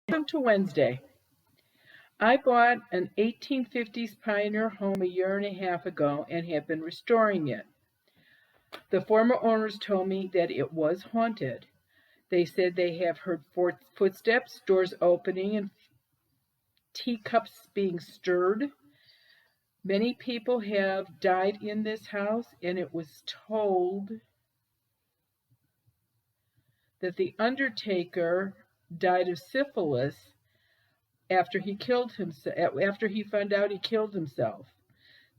Welcome to Wednesday. I bought an 1850s Pioneer home a year and a half ago and have been restoring it. The former owners told me that it was haunted. They said they have heard footsteps, doors opening, and teacups being stirred. Many people have died in this house, and it was told that the undertaker died of syphilis after he found out he killed himself.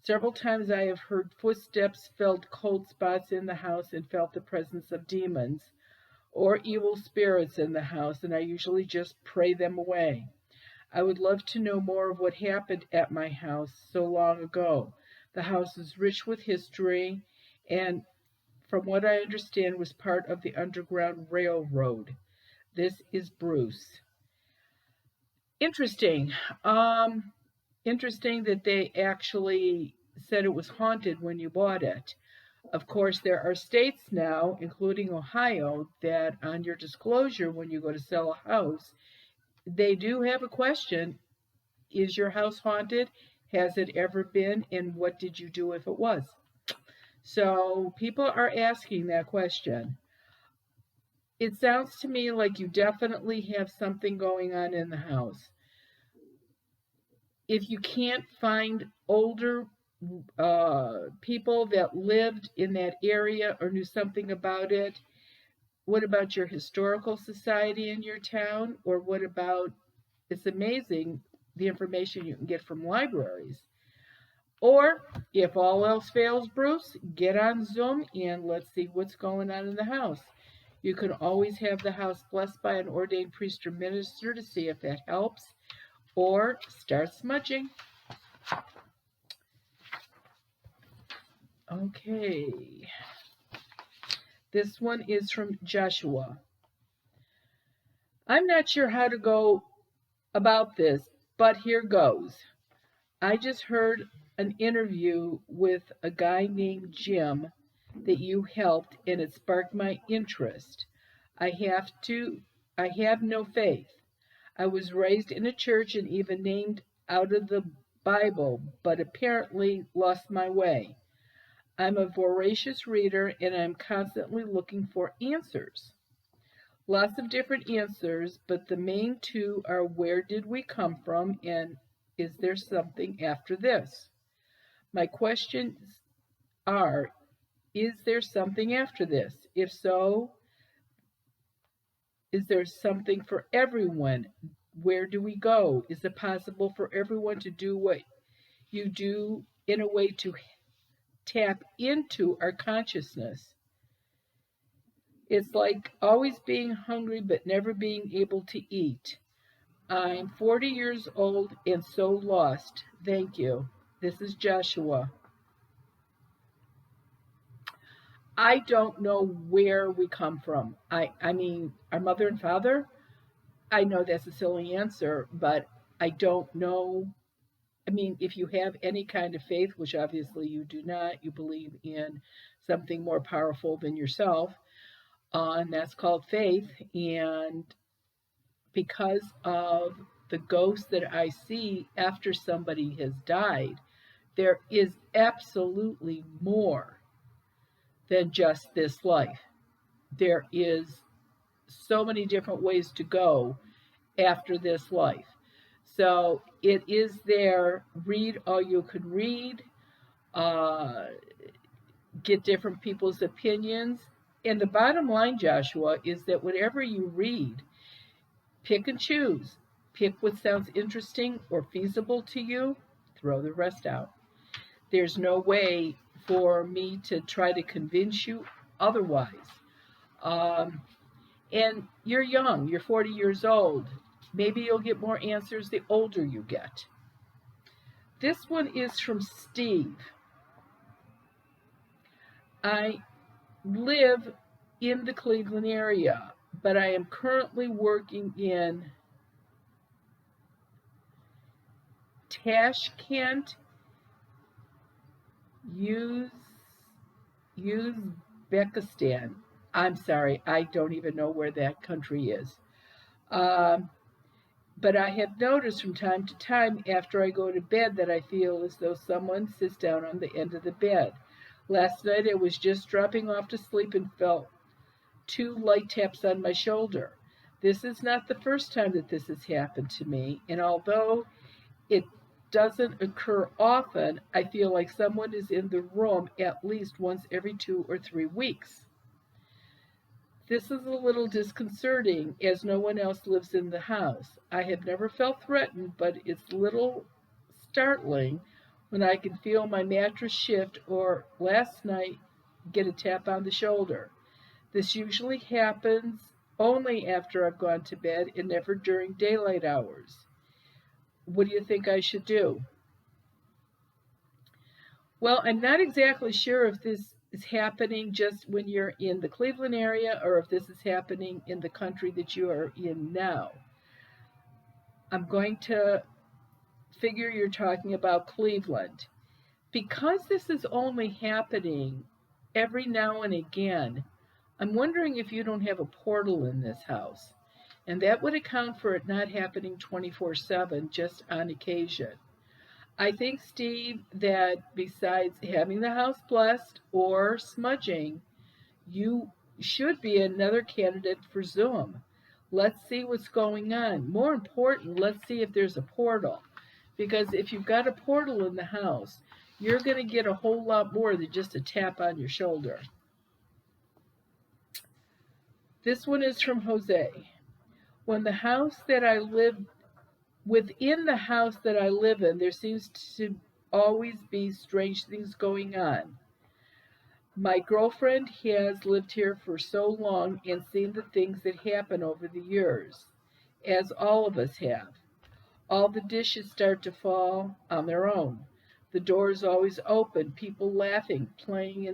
Several times I have heard footsteps, felt cold spots in the house, and felt the presence of demons or evil spirits in the house, and I usually just pray them away. I would love to know more of what happened at my house so long ago. The house is rich with history and, from what I understand, was part of the Underground Railroad. This is Bruce. Interesting. Interesting that they actually said it was haunted when you bought it. Of course, there are states now, including Ohio, that on your disclosure when you go to sell a house, they do have a question. Is your house haunted? Has it ever been? And what did you do if it was? So people are asking that question. It sounds to me like you definitely have something going on in the house. If you can't find older people that lived in that area or knew something about it, what about your historical society in your town? Or what about, it's amazing the information you can get from libraries. Or if all else fails, Bruce, get on Zoom and let's see what's going on in the house. You can always have the house blessed by an ordained priest or minister to see if that helps, or start smudging. Okay. This one is from Joshua. I'm not sure how to go about this, but here goes. I just heard an interview with a guy named Jim that you helped, and it sparked my interest. I have no faith. I was raised in a church and even named out of the Bible, but apparently lost my way. I'm a voracious reader and I'm constantly looking for answers. Lots of different answers, but the main two are, where did we come from, and is there something after this? My questions are, is there something after this? If so, is there something for everyone? Where do we go? Is it possible for everyone to do what you do in a way to tap into our consciousness? It's like always being hungry but never being able to eat. I'm 40 years old and so lost. Thank you. This is Joshua. I don't know where we come from. I mean, our mother and father? I know that's a silly answer, but I don't know. I mean, if you have any kind of faith, which obviously you do not, you believe in something more powerful than yourself, and that's called faith. And because of the ghosts that I see after somebody has died, there is absolutely more than just this life. There is so many different ways to go after this life. So it is there. Read all you can read, uh, get different people's opinions. And the bottom line, Joshua, is that whatever you read, pick and choose. Pick what sounds interesting or feasible to you, throw the rest out. There's no way for me to try to convince you otherwise. Um, and you're young, you're 40 years old. Maybe you'll get more answers the older you get. This one is from Steve. I live in the Cleveland area, but I am currently working in Tashkent, Uzbekistan. I'm sorry, I don't even know where that country is. Um, But I have noticed from time to time after I go to bed that I feel as though someone sits down on the end of the bed. Last night I was just dropping off to sleep and felt two light taps on my shoulder. This is not the first time that this has happened to me, and although it doesn't occur often, I feel like someone is in the room at least once every 2 or 3 weeks. This is a little disconcerting as no one else lives in the house. I have never felt threatened, but it's a little startling when I can feel my mattress shift or last night get a tap on the shoulder. This usually happens only after I've gone to bed and never during daylight hours. What do you think I should do? Well, I'm not exactly sure if this is happening just when you're in the Cleveland area or if this is happening in the country that you are in now. I'm going to figure you're talking about Cleveland. Because this is only happening every now and again, I'm wondering if you don't have a portal in this house. And that would account for it not happening 24/7, just on occasion. I think, Steve, that besides having the house blessed or smudging, you should be another candidate for Zoom. Let's see what's going on. More important, let's see if there's a portal. Because if you've got a portal in the house, you're going to get a whole lot more than just a tap on your shoulder. This one is from Jose. When the house that I live Within the house that I live in, there seems to always be strange things going on. My girlfriend has lived here for so long and seen the things that happen over the years, as all of us have. All the dishes start to fall on their own. The door is always open, people laughing, playing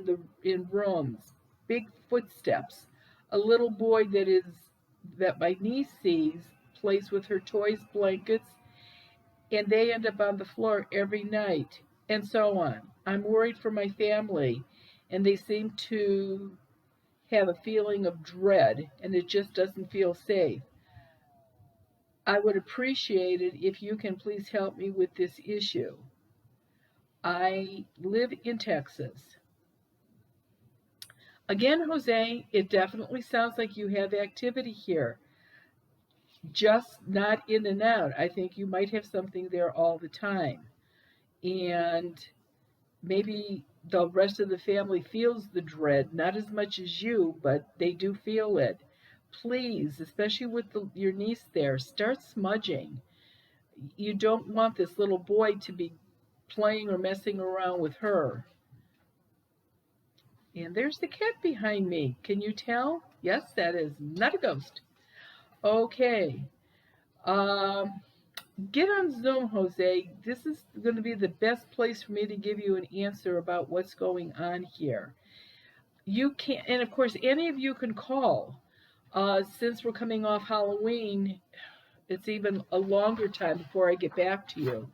in rooms, big footsteps. A little boy that my niece sees plays with her toys, blankets, and they end up on the floor every night, and so on. I'm worried for my family, and they seem to have a feeling of dread, and it just doesn't feel safe. I would appreciate it if you can please help me with this issue. I live in Texas. Again, Jose, it definitely sounds like you have activity here, just not in and out. I think you might have something there all the time. And maybe the rest of the family feels the dread, not as much as you, but they do feel it. Please, especially with your niece there, start smudging. You don't want this little boy to be playing or messing around with her. And there's the cat behind me. Can you tell? Yes, that is not a ghost. Okay. Um, get on Zoom, Jose. This is going to be the best place for me to give you an answer about what's going on here. You can, and of course, any of you can call. Since we're coming off Halloween, it's even a longer time before I get back to you.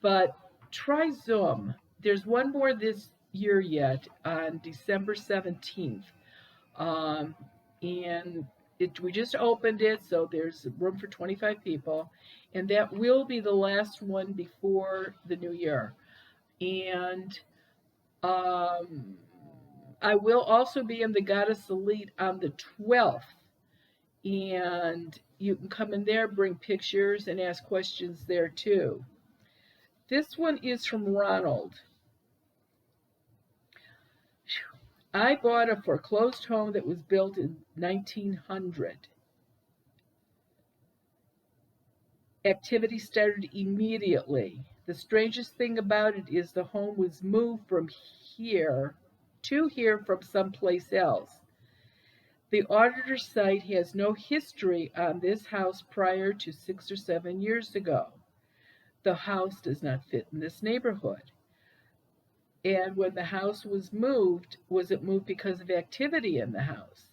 But try Zoom. There's one more this year yet on December 17th. Um, and we just opened it, so there's room for 25 people. And that will be the last one before the new year. And I will also be in the Goddess Elite on the 12th. And you can come in there, bring pictures, and ask questions there too. This one is from Ronald. I bought a foreclosed home that was built in 1900. Activity started immediately. The strangest thing about it is the home was moved from here to here from someplace else. The auditor site has no history on this house prior to 6 or 7 years ago. The house does not fit in this neighborhood. And when the house was it moved because of activity in the house?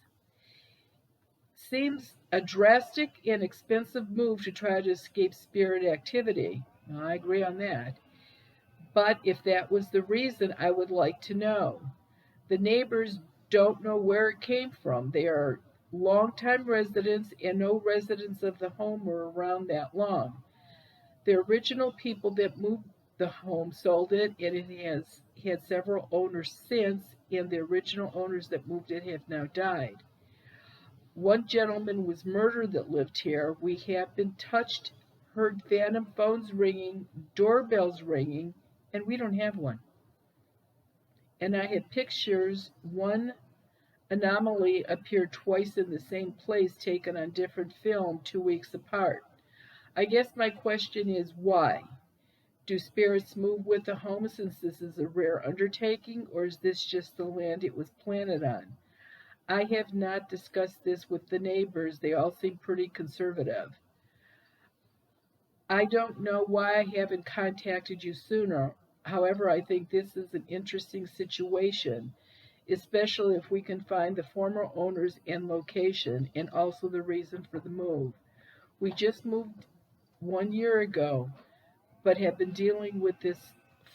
Seems a drastic and expensive move to try to escape spirit activity. I agree on that. But if that was the reason, I would like to know. The neighbors don't know where it came from. They are longtime residents and no residents of the home were around that long. The original people that moved the home sold it, and it has had several owners since, and the original owners that moved it have now died. One gentleman was murdered that lived here. We have been touched, heard phantom phones ringing, doorbells ringing, and we don't have one. And I had pictures. One anomaly appeared twice in the same place, taken on different film 2 weeks apart. I guess my question is why? Do spirits move with the home since this is a rare undertaking, or is this just the land it was planted on? I have not discussed this with the neighbors. They all seem pretty conservative. I don't know why I haven't contacted you sooner. However, I think this is an interesting situation, especially if we can find the former owners and location and also the reason for the move. We just moved 1 year ago, but have been dealing with this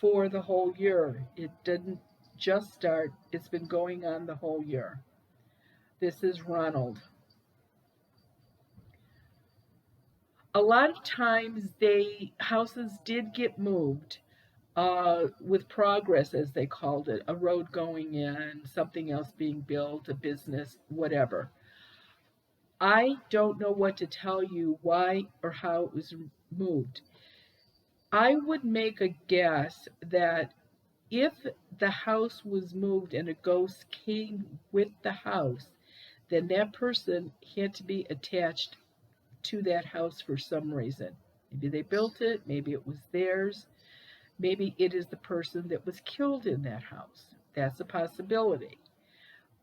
for the whole year. It didn't just start, it's been going on the whole year. This is Ronald. A lot of times houses did get moved with progress, as they called it, a road going in, something else being built, a business, whatever. I don't know what to tell you why or how it was moved. I would make a guess that if the house was moved and a ghost came with the house, then that person had to be attached to that house for some reason. Maybe they built it, maybe it was theirs, maybe it is the person that was killed in that house. That's a possibility.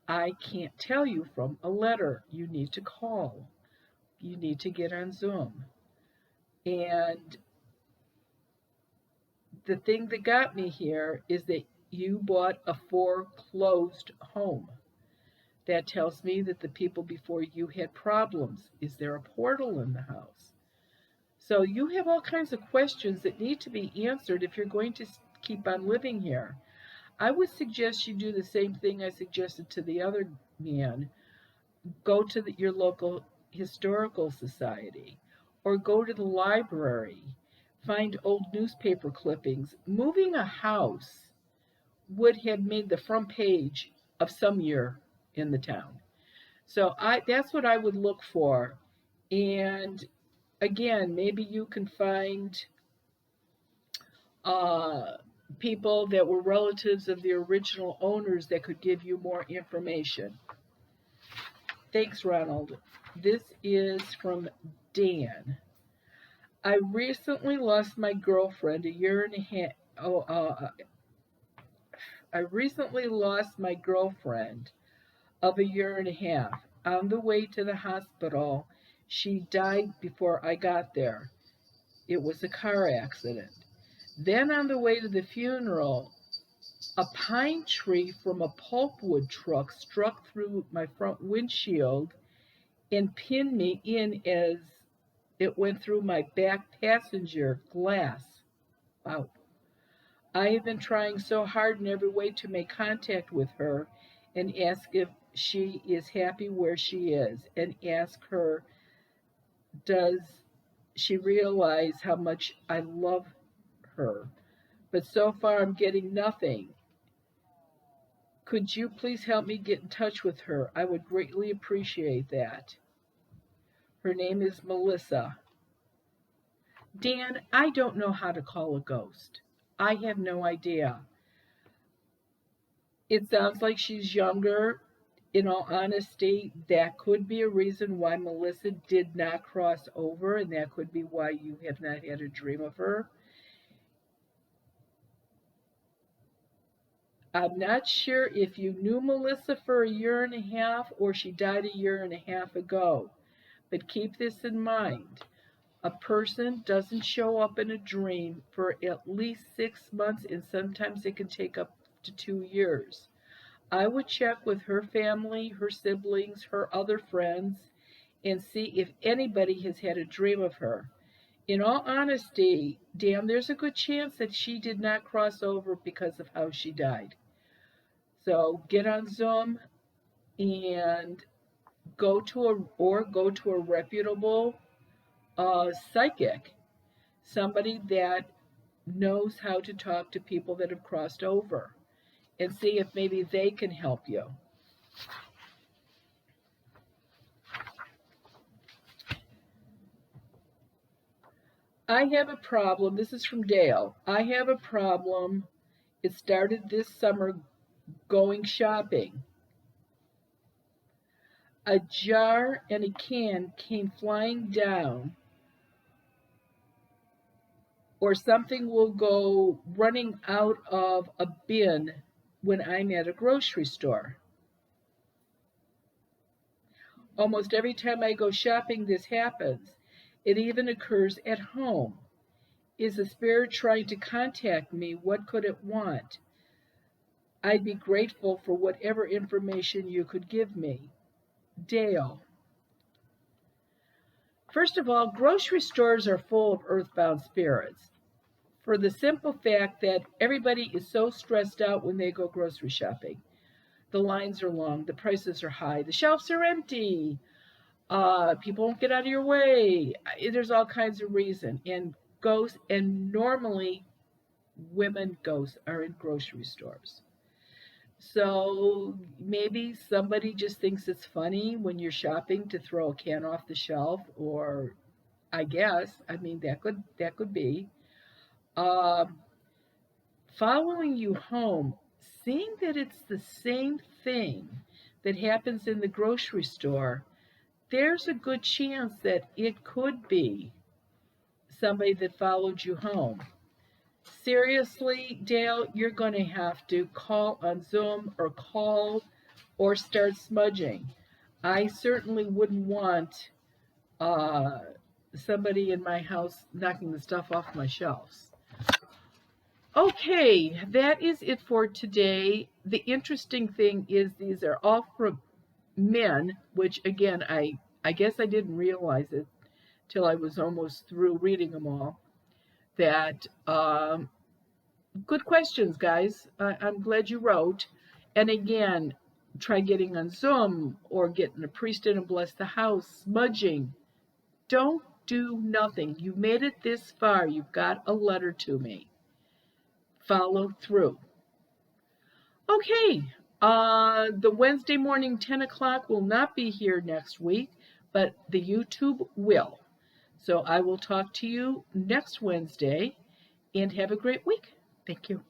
I can't tell you from a letter. You need to call. You need to get on Zoom. And the thing that got me here is that you bought a foreclosed home. That tells me that the people before you had problems. Is there a portal in the house? So you have all kinds of questions that need to be answered if you're going to keep on living here. I would suggest you do the same thing I suggested to the other man. Go to your local historical society or go to the library. Find old newspaper clippings. Moving a house would have made the front page of some year in the town. So that's what I would look for. And again, maybe you can find uh, people that were relatives of the original owners that could give you more information. Thanks, Ronald. This is from Dan. I recently lost my girlfriend a year and a half. I recently lost my girlfriend of a year and a half. On the way to the hospital, she died before I got there. It was a car accident. Then on the way to the funeral, a pine tree from a pulpwood truck struck through my front windshield and pinned me in as it went through my back passenger glass. Wow. I have been trying so hard in every way to make contact with her and ask if she is happy where she is, and ask her, does she realize how much I love her? But so far I'm getting nothing. Could you please help me get in touch with her? I would greatly appreciate that. Her name is Melissa. Dan, I don't know how to call a ghost. I have no idea. It sounds like she's younger. In all honesty, that could be a reason why Melissa did not cross over, and that could be why you have not had a dream of her. I'm not sure if you knew Melissa for a year and a half or she died a year and a half ago, but keep this in mind. A person doesn't show up in a dream for at least 6 months, and sometimes it can take up to 2 years. I would check with her family, her siblings, her other friends, and see if anybody has had a dream of her. In all honesty, Dan, there's a good chance that she did not cross over because of how she died. So get on Zoom and go to a reputable psychic, somebody that knows how to talk to people that have crossed over, and see if maybe they can help you. I have a problem. This is from Dale. I have a problem. It started this summer going shopping. A jar and a can came flying down, or something will go running out of a bin when I'm at a grocery store. Almost every time I go shopping, this happens. It even occurs at home. Is the spirit trying to contact me? What could it want? I'd be grateful for whatever information you could give me. Dale. First of all, grocery stores are full of earthbound spirits for the simple fact that everybody is so stressed out when they go grocery shopping. The lines are long, the prices are high, the shelves are empty, people won't get out of your way. There's all kinds of reasons. And normally ghosts are in grocery stores. So maybe somebody just thinks it's funny when you're shopping to throw a can off the shelf, or that could be. Um, Following you home, seeing that it's the same thing that happens in the grocery store, there's a good chance that it could be somebody that followed you home. Seriously, Dale, you're going to have to call on Zoom or start smudging. I certainly wouldn't want uh, somebody in my house knocking the stuff off my shelves. Okay, that is it for today. The interesting thing is these are all from men, which again, I guess I didn't realize it till I was almost through reading them all. That good questions, guys. I'm glad you wrote. And again, try getting on Zoom or getting a priest in and bless the house, smudging. Don't do nothing. You made it this far. You've got a letter to me. Follow through. Okay, the Wednesday morning 10 o'clock will not be here next week, but the YouTube will. So I will talk to you next Wednesday, and have a great week. Thank you.